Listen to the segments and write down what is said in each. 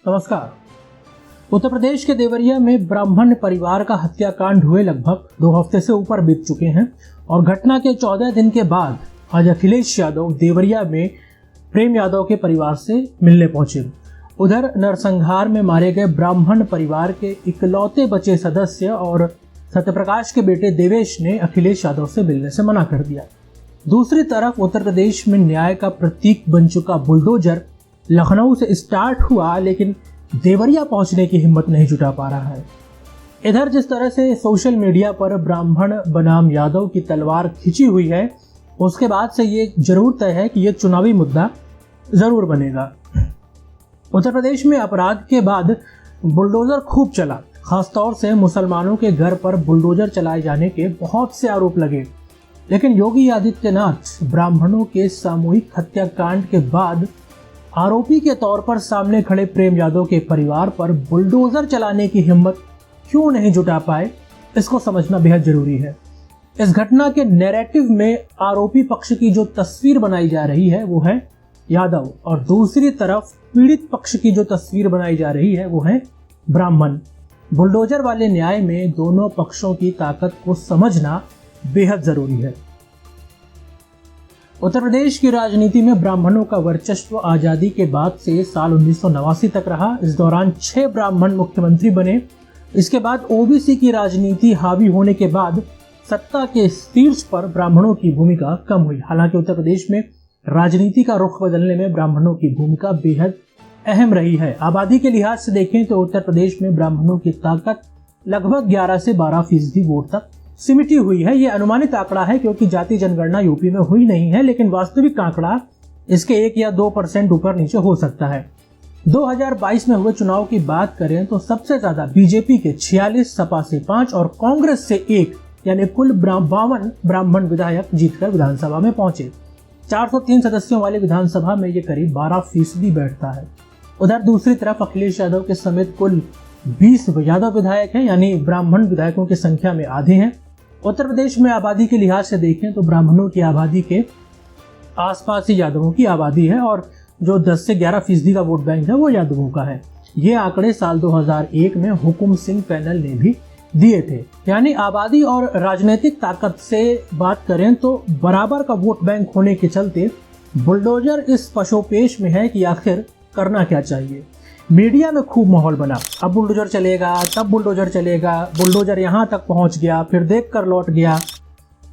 नमस्कार। उत्तर प्रदेश के देवरिया में ब्राह्मण परिवार का हत्याकांड हुए लगभग 2 हफ्ते से ऊपर बीत चुके हैं और घटना के 14 दिन के बाद आज अखिलेश यादव देवरिया में प्रेम यादव के परिवार से मिलने पहुंचे। उधर नरसंहार में मारे गए ब्राह्मण परिवार के इकलौते बचे सदस्य और सत्यप्रकाश के बेटे देवेश ने अखिलेश यादव से मिलने से मना कर दिया। दूसरी तरफ उत्तर प्रदेश में न्याय का प्रतीक बन चुका बुलडोजर लखनऊ से स्टार्ट हुआ लेकिन देवरिया पहुंचने की हिम्मत नहीं जुटा पा रहा है। इधर जिस तरह से सोशल मीडिया पर ब्राह्मण बनाम यादव की तलवार खिंची हुई है, उसके बाद से ये जरूर तय है कि ये चुनावी मुद्दा जरूर बनेगा। उत्तर प्रदेश में अपराध के बाद बुलडोजर खूब चला। खासतौर से मुसलमानों के घर पर बुलडोजर चलाए जाने के बहुत से आरोप लगे, लेकिन योगी आदित्यनाथ ब्राह्मणों के सामूहिक हत्याकांड के बाद आरोपी के तौर पर सामने खड़े प्रेम यादव के परिवार पर बुलडोजर चलाने की हिम्मत क्यों नहीं जुटा पाए, इसको समझना बेहद जरूरी है। इस घटना के नैरेटिव में आरोपी पक्ष की जो तस्वीर बनाई जा रही है वो है यादव, और दूसरी तरफ पीड़ित पक्ष की जो तस्वीर बनाई जा रही है वो है ब्राह्मण। बुलडोजर वाले न्याय में दोनों पक्षों की ताकत को समझना बेहद जरूरी है। उत्तर प्रदेश की राजनीति में ब्राह्मणों का वर्चस्व आजादी के बाद से साल 1989 तक रहा। इस दौरान 6 ब्राह्मण मुख्यमंत्री बने। इसके बाद ओबीसी की राजनीति हावी होने के बाद सत्ता के शीर्ष पर ब्राह्मणों की भूमिका कम हुई। हालांकि उत्तर प्रदेश में राजनीति का रुख बदलने में ब्राह्मणों की भूमिका बेहद अहम रही है। आबादी के लिहाज से देखें तो उत्तर प्रदेश में ब्राह्मणों की ताकत लगभग 11 से 12% वोट तक सिमटी हुई है। यह अनुमानित आंकड़ा है क्योंकि जाति जनगणना यूपी में हुई नहीं है, लेकिन वास्तविक आंकड़ा इसके 1 या 2% ऊपर नीचे हो सकता है। 2022 में हुए चुनाव की बात करें तो सबसे ज्यादा बीजेपी के 46, सपा से 5 और कांग्रेस से 1 यानी कुल 52 ब्राह्मण विधायक जीतकर विधानसभा में पहुंचे। 403 सदस्यों वाली विधानसभा में ये करीब 12% बैठता है। उधर दूसरी तरफ अखिलेश यादव के समेत कुल 20 यादव विधायक हैं, यानी ब्राह्मण विधायकों की संख्या में आधे हैं। उत्तर प्रदेश में आबादी के लिहाज से देखें तो ब्राह्मणों की आबादी के आसपास ही यादवों की आबादी है और जो 10 से 11% का वोट बैंक है वो यादवों का है। ये आंकड़े साल 2001 में हुकुम सिंह पैनल ने भी दिए थे। यानी आबादी और राजनीतिक ताकत से बात करें तो बराबर का वोट बैंक होने के चलते बुलडोजर इस पशोपेश में है कि आखिर करना क्या चाहिए। मीडिया में खूब माहौल बना, अब बुलडोजर चलेगा, तब बुलडोजर चलेगा, बुलडोजर यहां तक पहुंच गया, फिर देख कर लौट गया।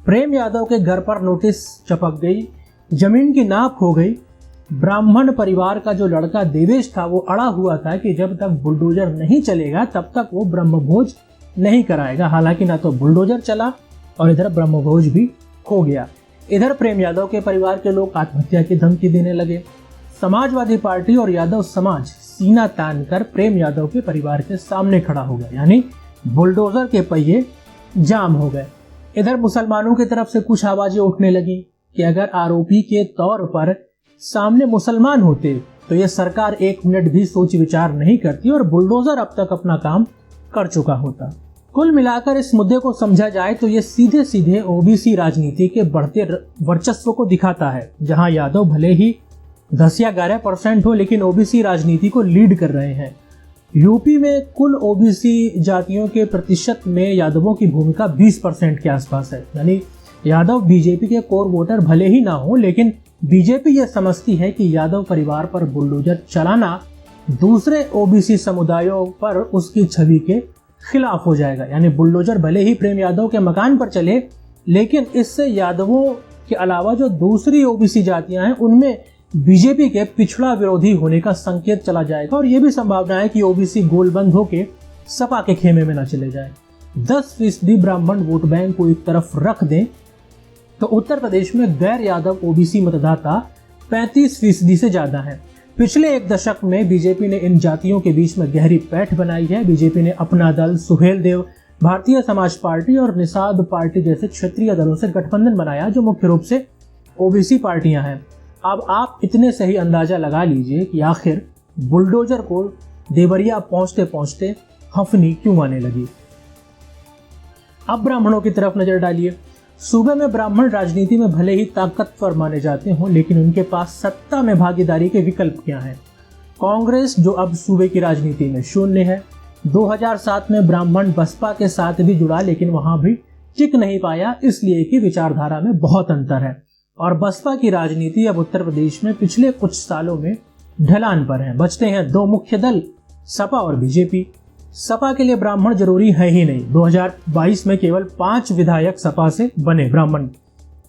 प्रेम यादव के घर पर नोटिस चपक गई, जमीन की नाप हो गई। ब्राह्मण परिवार का जो लड़का देवेश था वो अड़ा हुआ था कि जब तक बुलडोजर नहीं चलेगा तब तक वो ब्रह्मभोज नहीं कराएगा। हालांकि ना तो बुलडोजर चला और इधर ब्रह्मभोज भी हो गया। इधर प्रेम यादव के परिवार के लोग आत्महत्या की धमकी देने लगे। समाजवादी पार्टी और यादव समाज सीना तान कर प्रेम यादव के परिवार के सामने खड़ा हो गया, यानी बुलडोजर के पहिए जाम हो गए। इधर मुसलमानों की तरफ से कुछ आवाजें उठने लगी कि अगर आरोपी के तौर पर सामने मुसलमान होते तो ये सरकार 1 मिनट भी सोच विचार नहीं करती और बुलडोजर अब तक अपना काम कर चुका होता। कुल मिलाकर इस मुद्दे को समझा जाए तो ये सीधे सीधे ओबीसी राजनीति के बढ़ते वर्चस्व को दिखाता है, जहां यादव भले ही 10 या 11% हो लेकिन ओबीसी राजनीति को लीड कर रहे हैं। यूपी में कुल ओबीसी जातियों के प्रतिशत में यादवों की भूमिका 20% के आसपास है। यानी यादव बीजेपी के कोर वोटर भले ही ना हो, लेकिन बीजेपी ये समझती है कि यादव परिवार पर बुलडोजर चलाना दूसरे ओबीसी समुदायों पर उसकी छवि के खिलाफ हो जाएगा। यानी बुलडोजर भले ही प्रेम यादव के मकान पर चले, लेकिन इससे यादवों के अलावा जो दूसरी ओबीसी जातियां हैं उनमें बीजेपी के पिछड़ा विरोधी होने का संकेत चला जाएगा और यह भी संभावना है कि ओबीसी गोलबंद होकर सपा के खेमे में न चले जाए। 10% ब्राह्मण वोट बैंक को एक तरफ रख दें तो उत्तर प्रदेश में गैर यादव ओबीसी मतदाता 35% से ज्यादा है। पिछले 1 दशक में बीजेपी ने इन जातियों के बीच में गहरी पैठ बनाई है। बीजेपी ने अपना दल, सुहेल देव, भारतीय समाज पार्टी और निषाद पार्टी जैसे क्षेत्रीय दलों से गठबंधन बनाया जो मुख्य रूप से ओबीसी पार्टियां हैं। अब आप इतने से ही अंदाजा लगा लीजिए कि आखिर बुलडोजर को देवरिया पहुंचते पहुंचते हफनी क्यों आने लगी। अब ब्राह्मणों की तरफ नजर डालिए। सूबे में ब्राह्मण राजनीति में भले ही ताकतवर माने जाते हों, लेकिन उनके पास सत्ता में भागीदारी के विकल्प क्या हैं। कांग्रेस जो अब सूबे की राजनीति में शून्य है। 2007 में ब्राह्मण बसपा के साथ भी जुड़ा, लेकिन वहां भी टिक नहीं पाया, इसलिए कि विचारधारा में बहुत अंतर है और बसपा की राजनीति अब उत्तर प्रदेश में पिछले कुछ सालों में ढलान पर है। बचते हैं दो मुख्य दल, सपा और बीजेपी। सपा के लिए ब्राह्मण जरूरी है ही नहीं। 2022 में केवल 5 विधायक सपा से बने ब्राह्मण।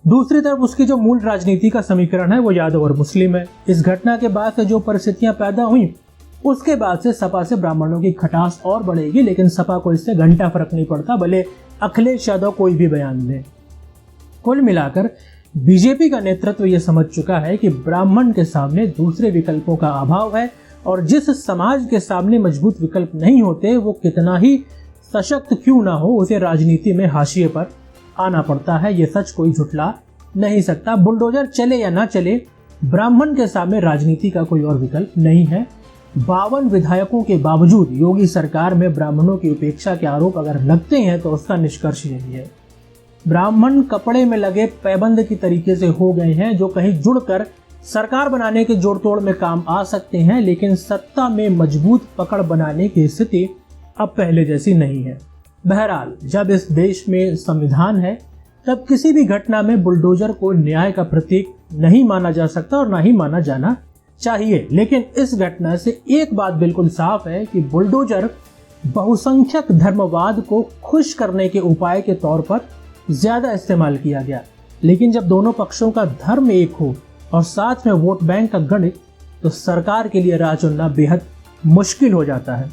दूसरी तरफ उसकी जो मूल राजनीति का समीकरण है वो यादव और मुस्लिम है। इस घटना के बाद से जो परिस्थितियां पैदा हुई, उसके बाद से सपा से ब्राह्मणों की खटास और बढ़ेगी, लेकिन सपा को इससे घंटा फर्क नहीं पड़ता, भले अखिलेश यादव कोई भी बयान दे। कुल मिलाकर बीजेपी का नेतृत्व यह समझ चुका है कि ब्राह्मण के सामने दूसरे विकल्पों का अभाव है और जिस समाज के सामने मजबूत विकल्प नहीं होते, वो कितना ही सशक्त क्यों ना हो, उसे राजनीति में हाशिए पर आना पड़ता है। ये सच कोई झुठला नहीं सकता। बुलडोजर चले या ना चले, ब्राह्मण के सामने राजनीति का कोई और विकल्प नहीं है। 52 विधायकों के बावजूद योगी सरकार में ब्राह्मणों की उपेक्षा के आरोप अगर लगते हैं तो उसका निष्कर्ष यही है, ब्राह्मण कपड़े में लगे पैबंद की तरीके से हो गए हैं, जो कहीं जुड़कर सरकार बनाने के जोड़तोड़ में काम आ सकते हैं, लेकिन सत्ता में मजबूत पकड़ बनाने की स्थिति अब पहले जैसी नहीं है। बहरहाल, जब इस देश में संविधान है, तब किसी भी घटना में बुलडोजर को न्याय का प्रतीक नहीं माना जा सकता और ना ही माना जाना चाहिए। लेकिन इस घटना से एक बात बिल्कुल साफ है कि बुलडोजर बहुसंख्यक धर्मवाद को खुश करने के उपाय के तौर पर ज्यादा इस्तेमाल किया गया। लेकिन जब दोनों पक्षों का धर्म एक हो और साथ में वोट बैंक का गणित, तो सरकार के लिए राह चुनना बेहद मुश्किल हो जाता है।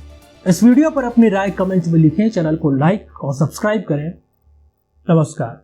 इस वीडियो पर अपनी राय कमेंट में लिखें, चैनल को लाइक और सब्सक्राइब करें। नमस्कार।